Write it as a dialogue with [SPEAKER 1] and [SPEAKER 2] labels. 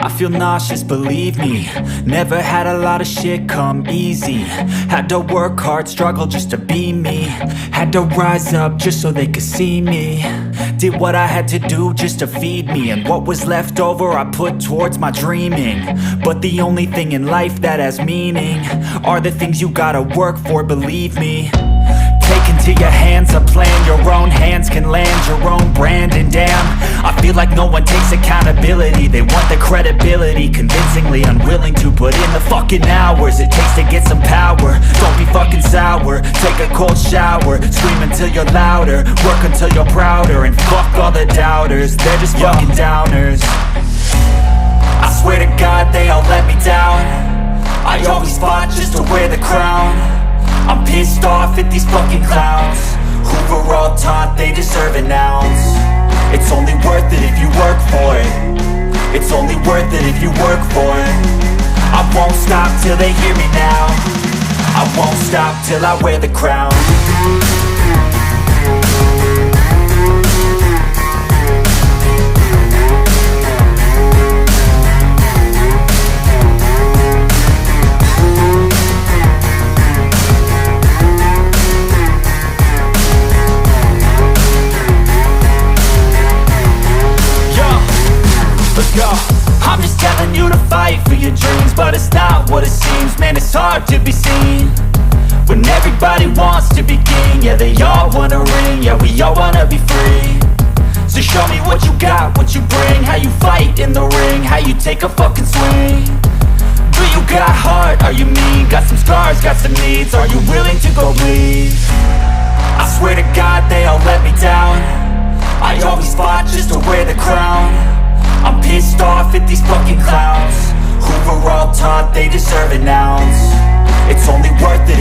[SPEAKER 1] I feel nauseous, believe me. Never had a lot of shit come easy. Had to work hard, struggle just to be me. Had to rise up just so they could see me. Did what I had to do just to feed me. And what was left over I put towards my dreaming. But the only thing in life that has meaning are the things you gotta work for, believe me. Take into your hands a plan. Your own hands can land your own brand. And damn, I feel like no one takes accountability. They want the credibility, convincingly unwilling to put in the fucking hours it takes to get some power. Don't be fucking sour, take a cold shower. Scream until you're louder, work until you're prouder. And fuck all the doubters, they're just fucking downers. I swear to God they all let me down. I always fought just to wear the crown. I'm pissed off at these fucking clowns who were all taught they deserve an ounce. It's only worth it if you work for it. It's only worth it if you work for it. I won't stop till they hear me now. I won't stop till I wear the crown. Let's go. I'm just telling you to fight for your dreams, but it's not what it seems. Man, it's hard to be seen when everybody wants to be king. Yeah, they all wanna ring, yeah, we all wanna be free. So show me what you got, what you bring. How you fight in the ring, how you take a fucking swing. Do you got heart, are you mean? Got some scars, got some needs, are you willing to go bleed? I swear to God they all let me down. I always fought just to wear the crown. I'm pissed off at these fucking clowns who were all taught they deserve an ounce. It's only worth it